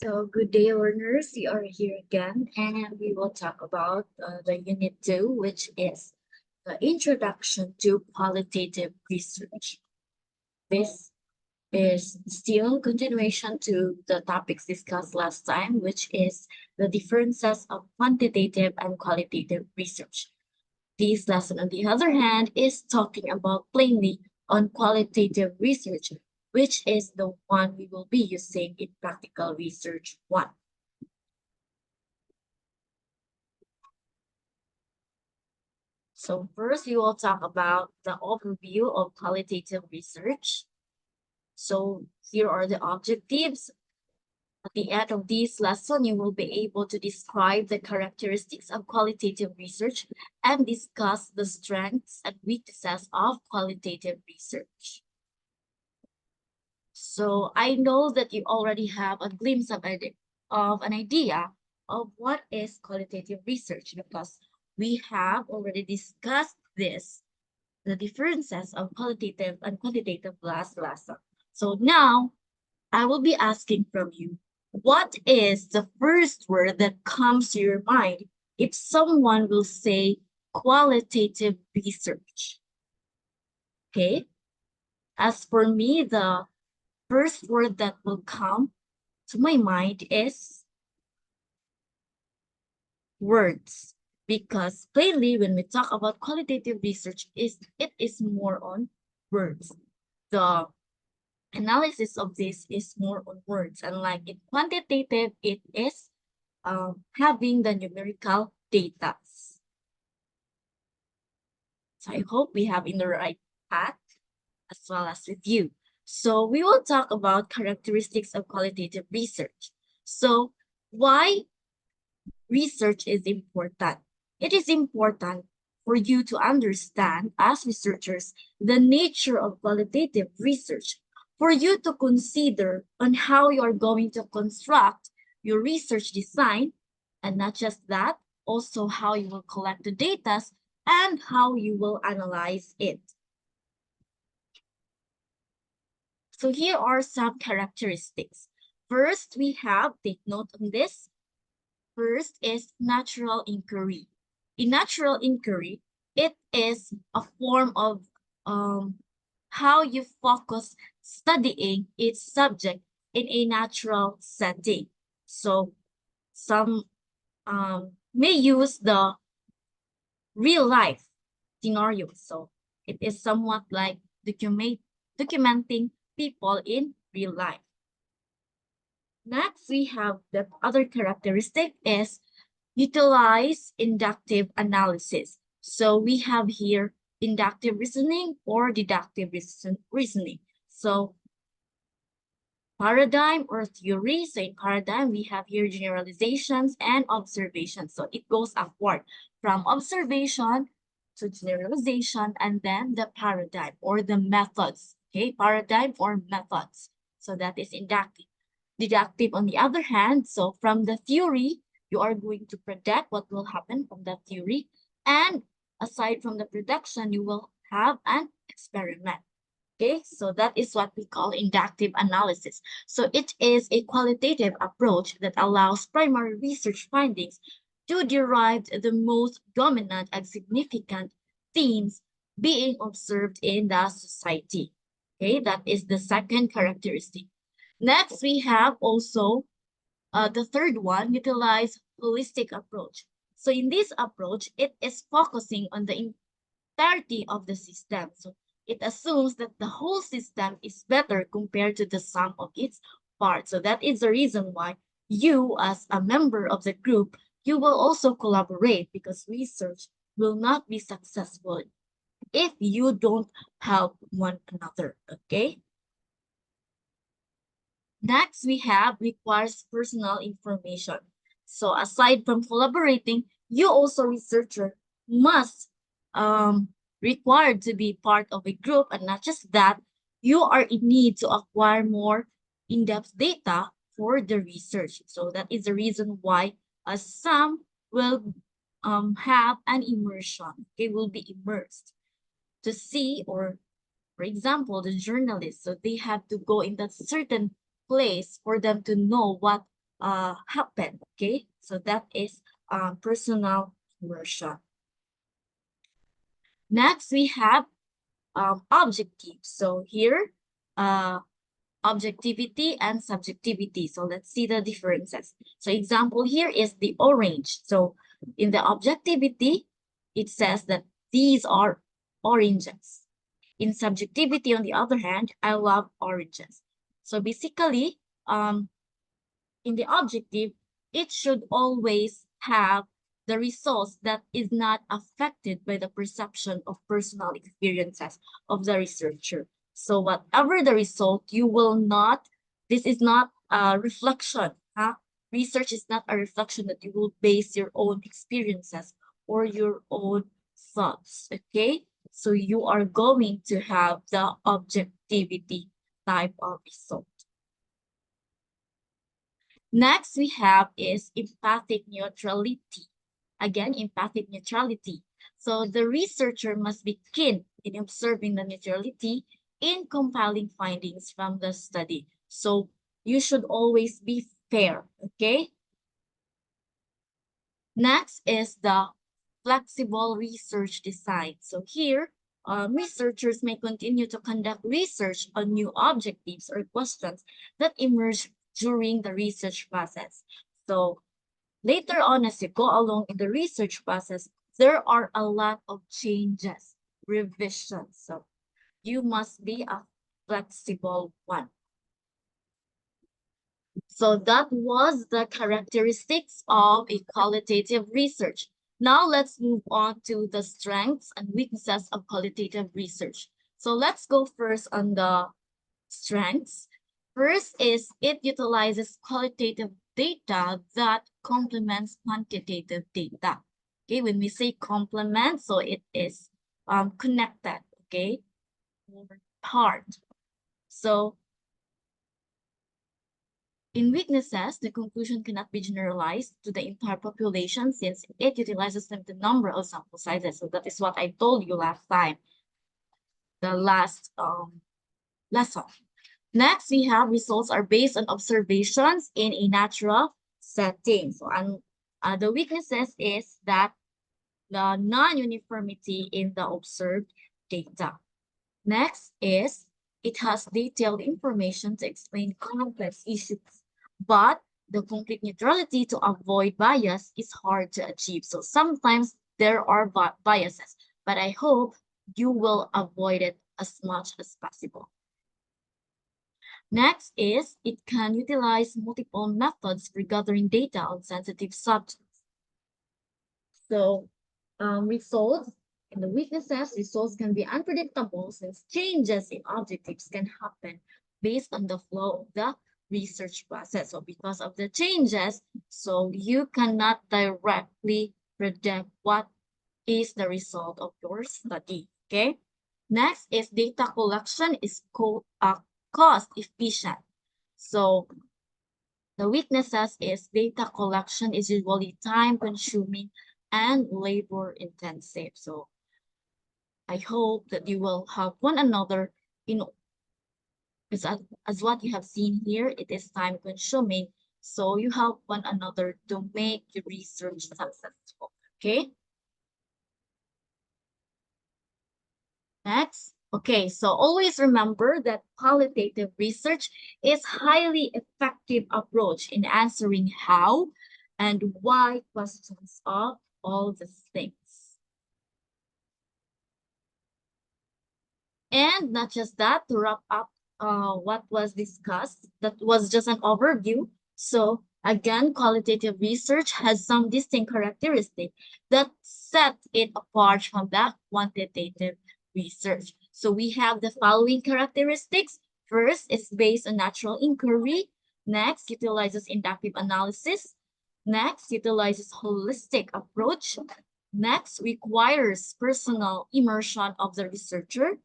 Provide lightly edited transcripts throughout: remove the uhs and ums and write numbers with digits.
So, good day, learners. We are here again, and we will talk about the Unit 2, which is the Introduction to Qualitative Research. This is still continuation to the topics discussed last time, which is the differences of quantitative and qualitative research. This lesson, on the other hand, is talking about plainly on qualitative research, which is the one we will be using in practical research 1. So first, we will talk about the overview of qualitative research. So here are the objectives. At the end of this lesson, you will be able to describe the characteristics of qualitative research and discuss the strengths and weaknesses of qualitative research. So I know that you already have a glimpse of an idea of what is qualitative research because we have already discussed this, the differences of qualitative and quantitative last lesson. So now I will be asking from you, what is the first word that comes to your mind if someone will say qualitative research? Okay. As for me, the first word that will come to my mind is words. Because plainly, when we talk about qualitative research, it is more on words. The analysis of this is more on words. Unlike in quantitative, it is having the numerical data. So I hope we have in the right path as well as with you. So we will talk about characteristics of qualitative research. So why research is important? It is important for you to understand as researchers the nature of qualitative research, for you to consider on how you are going to construct your research design, and not just that, also how you will collect the data and how you will analyze it. So here are some characteristics. First, we have, take note on this, first is natural inquiry. In natural inquiry, it is a form of how you focus studying its subject in a natural setting. So some may use the real life scenario. So it is somewhat like documenting people in real life. Next, we have the other characteristic is utilize inductive analysis. So we have here inductive reasoning or deductive reasoning. So paradigm or theory. So in paradigm, we have here generalizations and observations. So it goes upward from observation to generalization and then the paradigm or the methods. Okay, paradigm or methods. So that is inductive. Deductive, on the other hand, so from the theory, you are going to predict what will happen from that theory. And aside from the prediction, you will have an experiment. Okay, so that is what we call inductive analysis. So it is a qualitative approach that allows primary research findings to derive the most dominant and significant themes being observed in the society. Okay, that is the second characteristic. Next, we have also the third one, utilize holistic approach. So in this approach, it is focusing on the entirety of the system. So it assumes that the whole system is better compared to the sum of its parts. So that is the reason why you, as a member of the group, you will also collaborate because research will not be successful if you don't help one another, okay? Next, we have requires personal information. So aside from collaborating, you also researcher must required to be part of a group, and not just that, you are in need to acquire more in-depth data for the research. So that is the reason why some will have an immersion. They will be immersed to see, or for example, the journalists, so they have to go in that certain place for them to know what happen. Okay, so that is personal immersion. Next, we have objective. So here, uh, objectivity and subjectivity. So let's see the differences. So example here is the orange. So in the objectivity, it says that these are oranges. In subjectivity, on the other hand, I love oranges. So basically, in the objective, it should always have the results that is not affected by the perception of personal experiences of the researcher. So whatever the result, you will not, this is not a reflection. Huh? Research is not a reflection that you will base your own experiences or your own thoughts. Okay? So you are going to have the objectivity type of result. Next we have is empathic neutrality. Again, empathic neutrality. So the researcher must be keen in observing the neutrality in compiling findings from the study. So you should always be fair, okay? Next is the flexible research design. So here, researchers may continue to conduct research on new objectives or questions that emerge during the research process. So later on, as you go along in the research process, there are a lot of changes, revisions. So you must be a flexible one. So that was the characteristics of a qualitative research. Now let's move on to the strengths and weaknesses of qualitative research. So let's go first on the strengths. First is it utilizes qualitative data that complements quantitative data. Okay, when we say complement, so it is connected, okay, part. So in weaknesses, the conclusion cannot be generalized to the entire population since it utilizes limited number of sample sizes. So that is what I told you last time, the last lesson. Next, we have results are based on observations in a natural setting. So the weaknesses is that the non-uniformity in the observed data. Next is it has detailed information to explain complex issues, but the complete neutrality to avoid bias is hard to achieve. So sometimes there are biases, but I hope you will avoid it as much as possible. Next is it can utilize multiple methods for gathering data on sensitive subjects. So results and the weaknesses, results can be unpredictable since changes in objectives can happen based on the flow of the research process. So because of the changes, so you cannot directly predict what is the result of your study, okay? Next is data collection is cost efficient. So the weaknesses is data collection is usually time consuming and labor intensive. So I hope that you will help one another in as what you have seen here, it is time consuming. So you help one another to make your research successful. Okay. Next. Okay, so always remember that qualitative research is highly effective approach in answering how and why questions of all these things. And not just that, to wrap up what was discussed, that was just an overview. So again, qualitative research has some distinct characteristics that set it apart from the quantitative research. So we have the following characteristics. First, it's based on natural inquiry. Next, utilizes inductive analysis. Next, utilizes holistic approach. Next, requires personal immersion of the researcher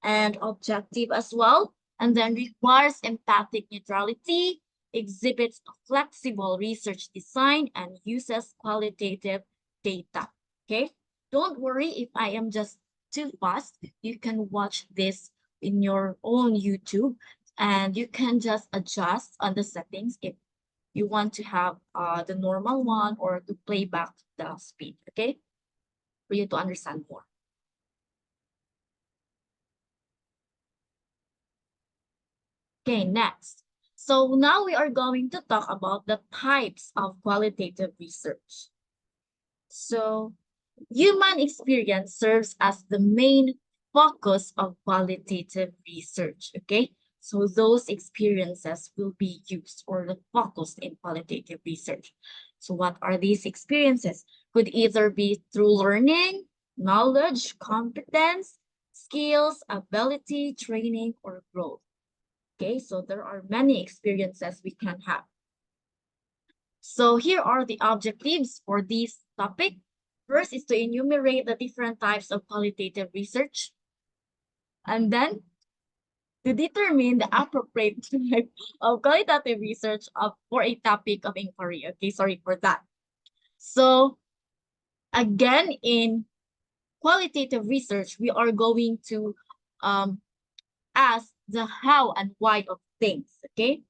and objective as well, and then requires empathic neutrality, exhibits a flexible research design, and uses qualitative data. Okay, don't worry if I am just too fast. You can watch this in your own YouTube and you can just adjust on the settings if you want to have the normal one or to play back the speed, okay? For you to understand more. Okay, next. So now we are going to talk about the types of qualitative research. So human experience serves as the main focus of qualitative research, okay? So those experiences will be used or the focus in qualitative research. So what are these experiences? Could either be through learning, knowledge, competence, skills, ability, training, or growth. Okay, so there are many experiences we can have. So here are the objectives for this topic. First is to enumerate the different types of qualitative research, and then to determine the appropriate type of qualitative research for a topic of inquiry. Okay, sorry for that. So again, in qualitative research, we are going to ask the how and why of things, okay?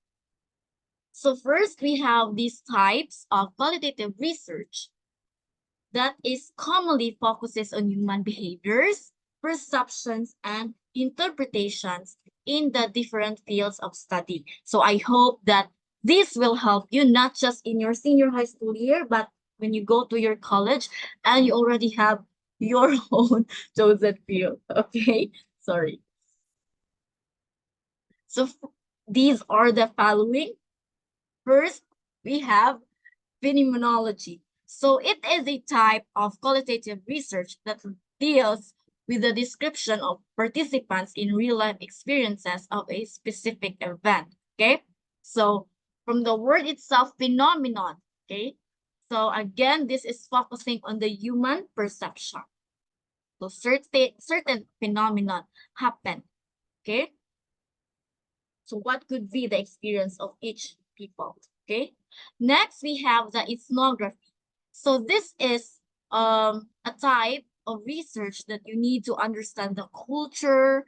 So first, we have these types of qualitative research that is commonly focuses on human behaviors, perceptions, and interpretations in the different fields of study. So I hope that this will help you not just in your senior high school year, but when you go to your college and you already have your own chosen field. Okay, sorry. So these are the following. First, we have phenomenology. So it is a type of qualitative research that deals with the description of participants in real-life experiences of a specific event, okay? So from the word itself, phenomenon, okay? So again, this is focusing on the human perception. So certain phenomenon happen, okay? So what could be the experience of each people, okay? Next, we have the ethnography. So this is a type of research that you need to understand the culture,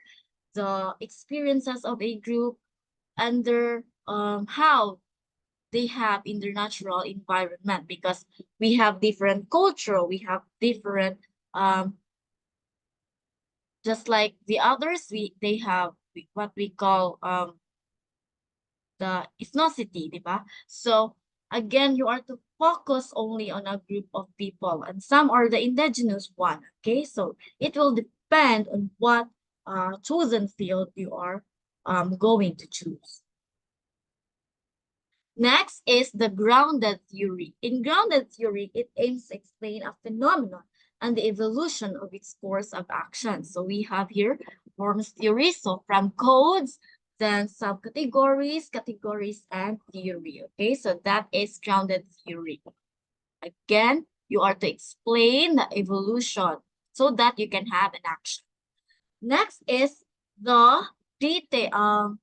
the experiences of a group, and their how they have in their natural environment, because we have different culture, we have different just like the others, they have what we call the ethnicity, di ba? So again, you are to focus only on a group of people, and some are the indigenous one, okay? So it will depend on what chosen field you are going to choose. Next is the grounded theory. In grounded theory, it aims to explain a phenomenon and the evolution of its course of action. So we have here forms theory, so from codes, then subcategories, categories, and theory. Okay, so that is grounded theory. Again, you are to explain the evolution so that you can have an action. Next is the detail.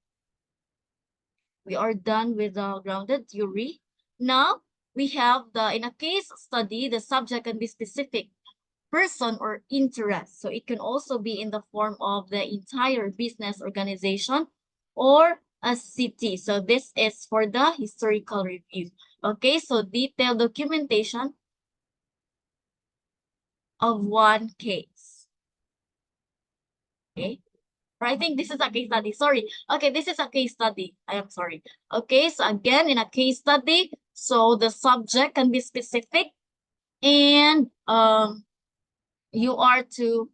We are done with the grounded theory. Now, we have in a case study, the subject can be specific person or interest. So it can also be in the form of the entire business organization or a city. So this is for the historical review. Okay, so detailed documentation of one case. Okay. Or I think this is a case study. Sorry. Okay, this is a case study. I am sorry. Okay, so again, in a case study, so the subject can be specific and you are to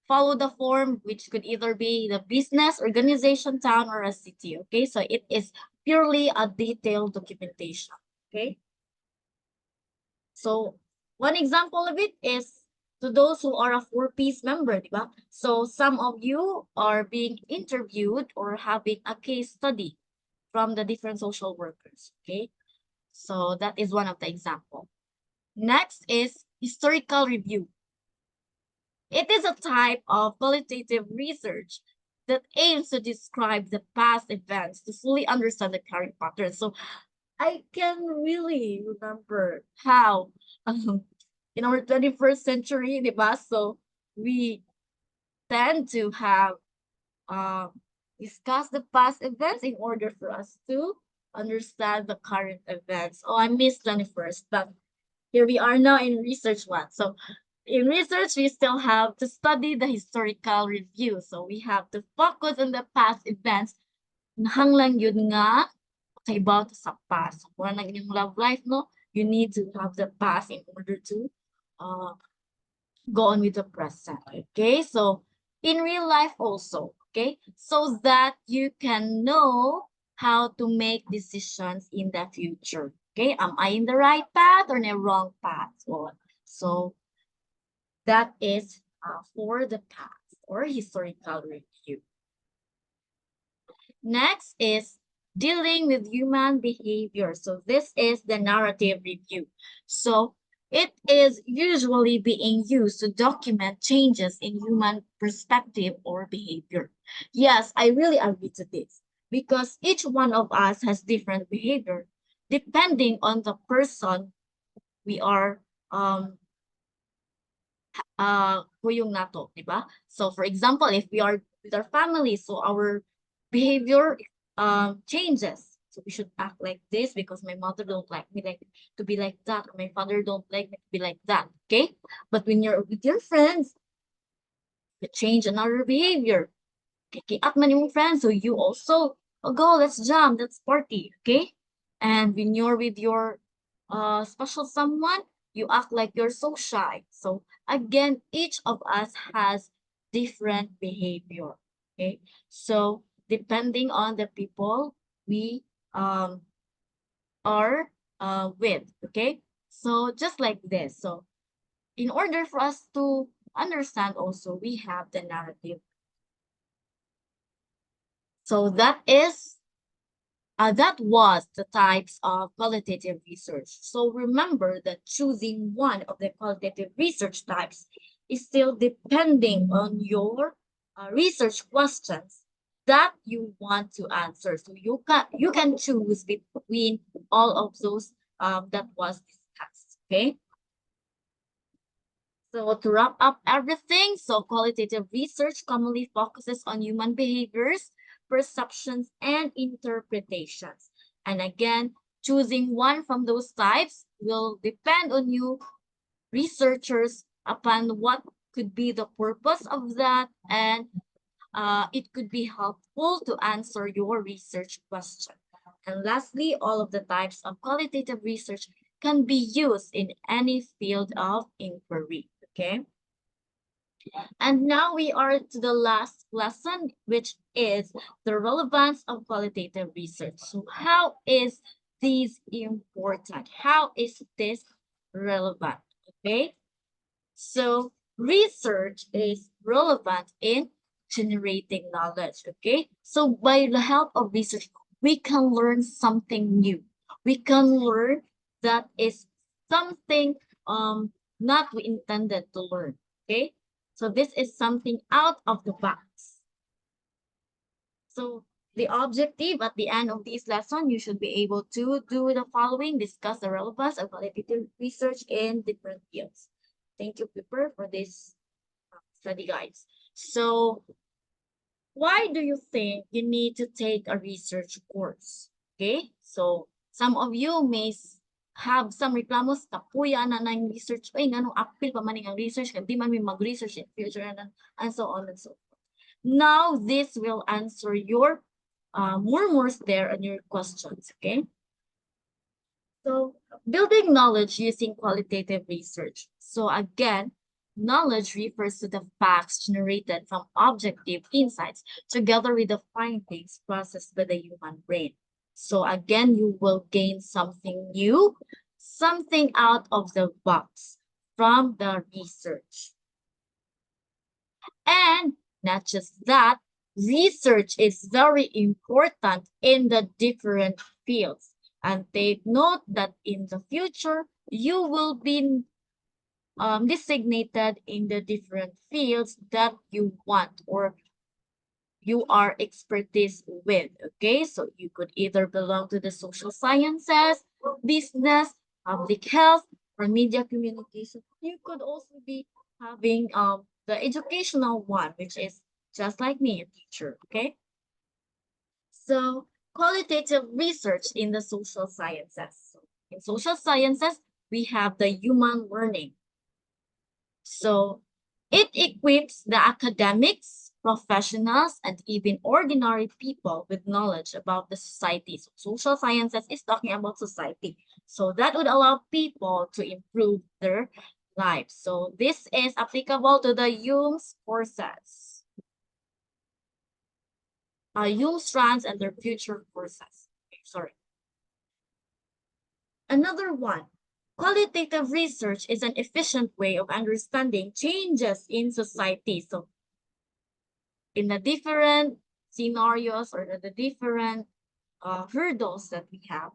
follow the form, which could either be the business, organization, town, or a city. Okay, so it is purely a detailed documentation. Okay. So one example of it is to those who are a four-piece member, diba? So some of you are being interviewed or having a case study from the different social workers, okay? So that is one of the example. Next is historical review. It is a type of qualitative research that aims to describe the past events to fully understand the current patterns. So I can really remember how in our 21st century, di ba? So we tend to have discuss the past events in order for us to understand the current events. Oh, I missed 21st, but here we are now in research one. So in research, we still have to study the historical review. So we have to focus on the past events. Nahanglang yun nga, kaibaw to sa past. Kung ano yung love life, no? You need to have the past in order to uh, go on with the present. Okay, so in real life also, okay, so that you can know how to make decisions in the future. Okay, am I in the right path or in the wrong path? So that is for the past or historical review. Next is dealing with human behavior. So this is the narrative review. So it is usually being used to document changes in human perspective or behavior. Yes, I really agree to this because each one of us has different behavior depending on the person we are kuyong nato, di ba? So for example, if we are with our family, so our behavior changes. So we should act like this because my mother don't like me like to be like that, or my father don't like me to be like that. Okay? But when you're with your friends, you change another behavior. Kikiat man yung friends, so you also, oh, go, let's jam, let's party, okay? And when you're with your special someone, you act like you're so shy. So again, each of us has different behavior, okay? So depending on the people we are with, okay? So just like this. So in order for us to understand also, we have the narrative. So that was the types of qualitative research. So remember that choosing one of the qualitative research types is still depending on your research questions that you want to answer. So you can choose between all of those that was discussed. Okay. So to wrap up everything, so qualitative research commonly focuses on human behaviors, perceptions, and interpretations. And again, choosing one from those types will depend on you researchers upon what could be the purpose of that, and it could be helpful to answer your research question. And lastly, all of the types of qualitative research can be used in any field of inquiry. Okay. And now we are to the last lesson, which is the relevance of qualitative research. So how is this important? How is this relevant? Okay. So research is relevant in generating knowledge. Okay. So by the help of research, we can learn something new. We can learn that is something not we intended to learn. Okay. So this is something out of the box. So the objective at the end of this lesson, you should be able to do the following: discuss the relevance of qualitative research in different fields. Thank you, Pipper, for this study guides. So why do you think you need to take a research course? Okay, so some of you may have some reklamos, kapuya na ng research, ay, nga apil pa man ang research, hindi man may mag-research in future, and so on and so forth. Now, this will answer your murmurs there and your questions, okay? So building knowledge using qualitative research. So again, knowledge refers to the facts generated from objective insights together with the findings processed by the human brain. So again, you will gain something new, something out of the box from the research. And not just that, research is very important in the different fields. And take note that in the future, you will be designated in the different fields that you want or you are expertise with. Okay, so you could either belong to the social sciences, business, public health, or media communication. You could also be having the educational one, which is just like me, a teacher. Okay, so qualitative research in the social sciences. So in social sciences, we have the human learning. So it equips the academics, professionals, and even ordinary people with knowledge about the society. So social sciences is talking about society. So that would allow people to improve their lives. So this is applicable to the Hume's courses. Hume strands and their future courses. Okay, sorry. Another one, qualitative research is an efficient way of understanding changes in society. So in the different scenarios or the different hurdles that we have,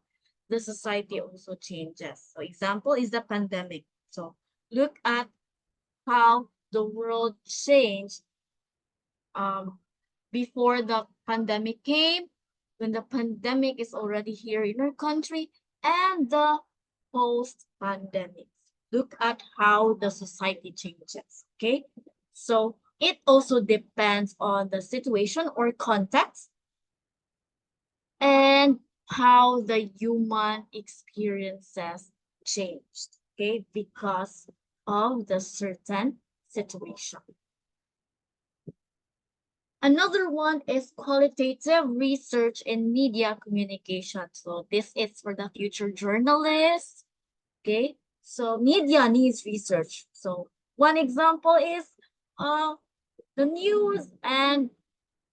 the society also changes. So example is the pandemic. So look at how the world changed before the pandemic came, when the pandemic is already here in our country, and the post-pandemic. Look at how the society changes, okay? So it also depends on the situation or context and how the human experiences changed, okay, because of the certain situation. Another one is qualitative research in media communication. So this is for the future journalists, okay? So media needs research. So one example is the news and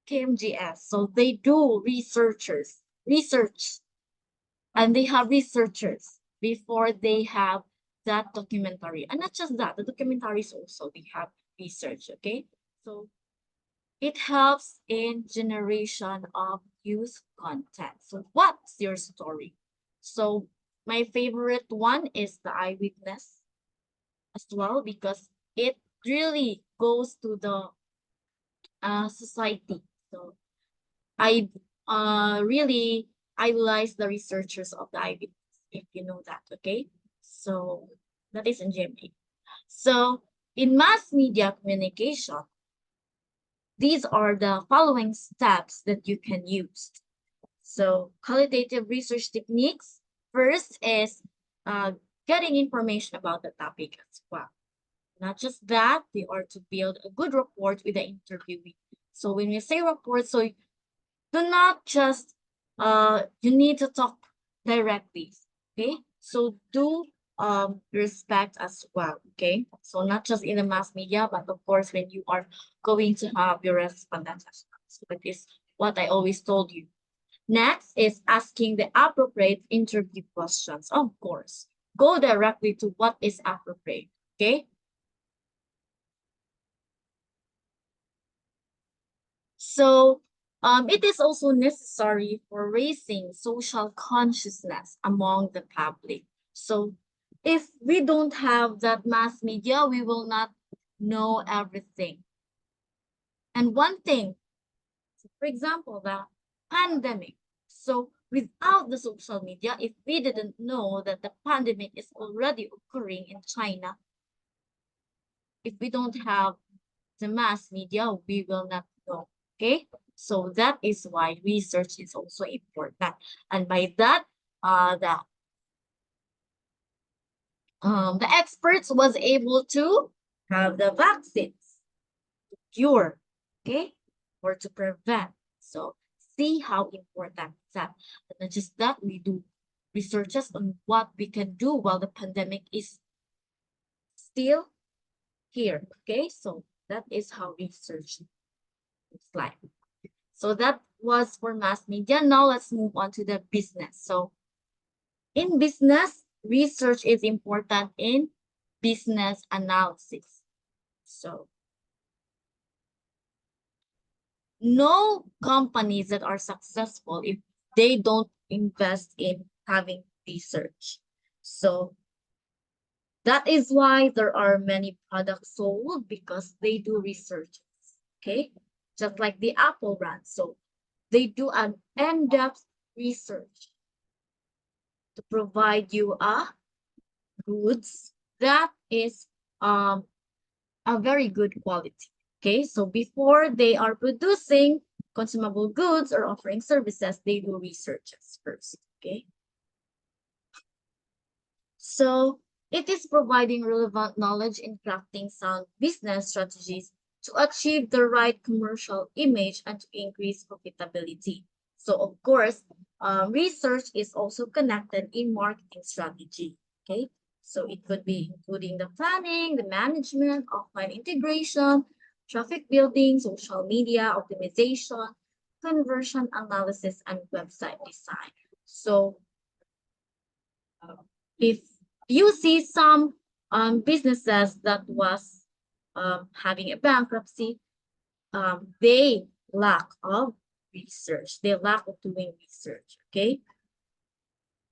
KMGS. So they do research, and they have researchers before they have that documentary. And not just that, the documentaries also, they have research, okay? So it helps in generation of news content. So what's your story? So my favorite one is the eyewitness as well, because it really goes to the society. So I really idolize the researchers of the eyewitness, if you know that, okay? So that is in GMA. So in mass media communication, these are the following steps that you can use. So qualitative research techniques, first is uh, getting information about the topic as well. Not just that, they are to build a good rapport with the interviewee. So when we say rapport, so do not just, you need to talk directly, okay? So do respect as well, okay? So not just in the mass media, but of course when you are going to have your respondents as well. So that is what I always told you. Next is asking the appropriate interview questions. Of course, go directly to what is appropriate, okay? So it is also necessary for raising social consciousness among the public. So if we don't have that mass media, we will not know everything. And one thing, for example, the pandemic. So without the social media, if we didn't know that the pandemic is already occurring in China, if we don't have the mass media, we will not know. Okay, so that is why research is also important. And by that, the experts was able to have the vaccines, cure, okay, or to prevent. So see how important that. And not just that, we do researches on what we can do while the pandemic is still here. Okay, so that is how research looks like. So that was for mass media. Now let's move on to the business. So in business, research is important in business analysis. So no companies that are successful if they don't invest in having research. So that is why there are many products sold, because they do research. Okay, just like the Apple brand. So they do an in-depth research to provide you a goods that is a very good quality. Okay, so before they are producing consumable goods or offering services, they do researches first, okay? So it is providing relevant knowledge in crafting sound business strategies to achieve the right commercial image and to increase profitability. So of course, research is also connected in marketing strategy, okay? So it could be including the planning, the management, offline integration, traffic building, social media optimization, conversion analysis, and website design. So if you see some businesses that was having a bankruptcy, they lack of research. They lack of doing research, okay?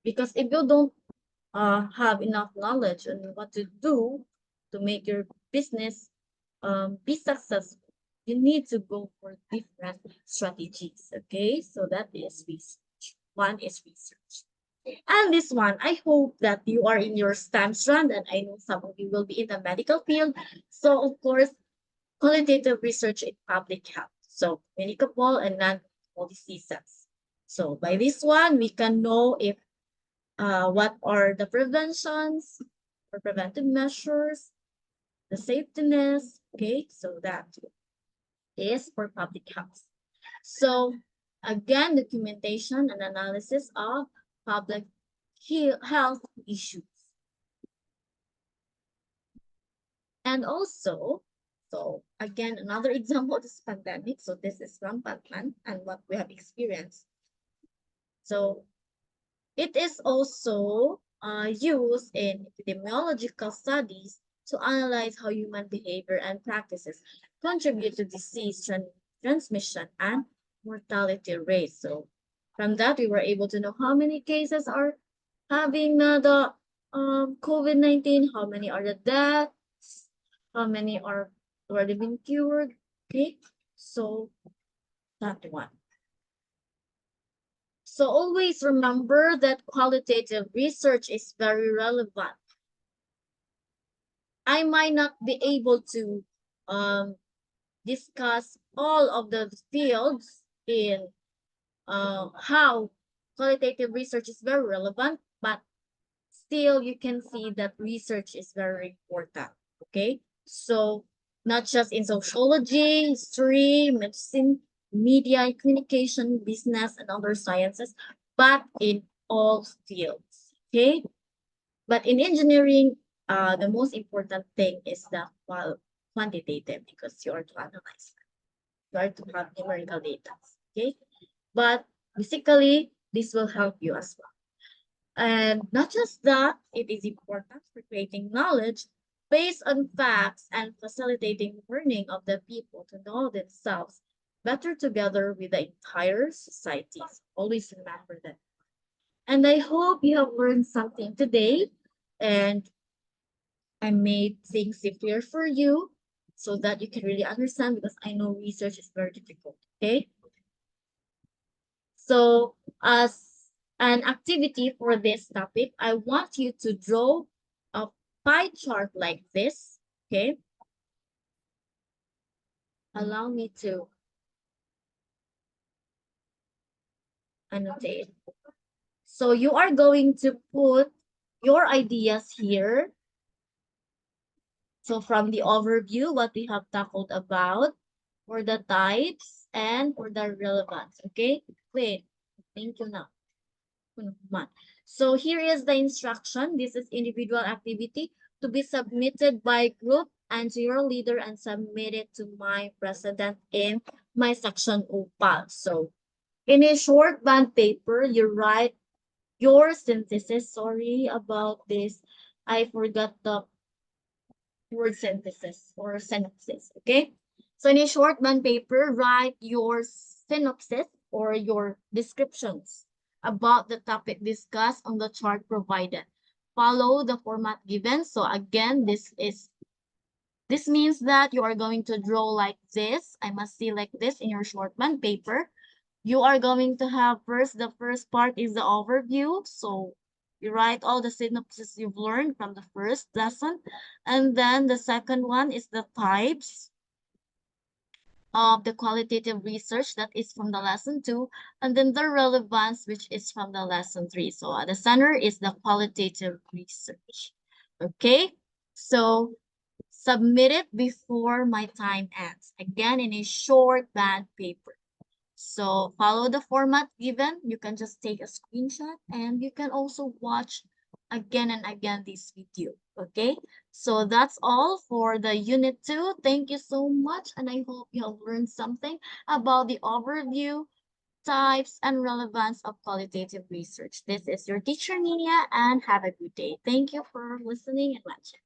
Because if you don't have enough knowledge on what to do to make your business be successful, you need to go for different strategies, okay? So that is research. One is research. And this one, I hope that you are in your STEM strand, and I know some of you will be in the medical field. So, of course, qualitative research in public health. So, communicable and non-communicable diseases. So, by this one, we can know if what are the preventions or preventive measures, the safetiness. Okay, so that is for public health. So, again, documentation and analysis of public health issues. And also, so again, another example of this pandemic. So this is rampant and what we have experienced. So it is also used in epidemiological studies to analyze how human behavior and practices contribute to disease transmission and mortality rates. So from that, we were able to know how many cases are having the COVID-19, how many are the deaths, how many are already been cured. Okay, so that one. So always remember that qualitative research is very relevant. I might not be able to discuss all of the fields in how qualitative research is very relevant, but still you can see that research is very important, okay? So not just in sociology, history, medicine, media, communication, business, and other sciences, but in all fields, okay? But in engineering, the most important thing is the quantitative because you are to analyze, you are to have numerical data, okay? But basically, this will help you as well. And not just that, it is important for creating knowledge based on facts and facilitating learning of the people to know themselves better together with the entire society. Always remember that. And I hope you have learned something today and I made things clear for you so that you can really understand because I know research is very difficult. Okay. So as an activity for this topic, I want you to draw a pie chart like this, okay? Allow me to annotate. So you are going to put your ideas here. So from the overview, what we have tackled about for the types and for the relevance, okay? Wait, thank you now. So here is the instruction. This is individual activity to be submitted by group and to your leader and submitted to my president in my section OPAL. So in a short band paper, you write your synthesis. Sorry about this. I forgot the word synthesis or synopsis. Okay. So in a short band paper, write your synopsis or your descriptions about the topic discussed on the chart provided. Follow the format given. So again, this means that you are going to draw like this. I must see like this in your short band paper. You are going to have the first part is the overview. So you write all the synopsis you've learned from the first lesson. And then the second one is the types. of the qualitative research that is from the lesson 2, and then the relevance, which is from the lesson 3. So at the center is the qualitative research. Okay, so submit it before my time ends. Again, in a short band paper. So follow the format given. You can just take a screenshot and you can also watch again and again this video. Okay, so that's all for the unit 2. Thank you so much, and I hope you have learned something about the overview, types, and relevance of qualitative research. This is your teacher, Nina, and have a good day. Thank you for listening and watching.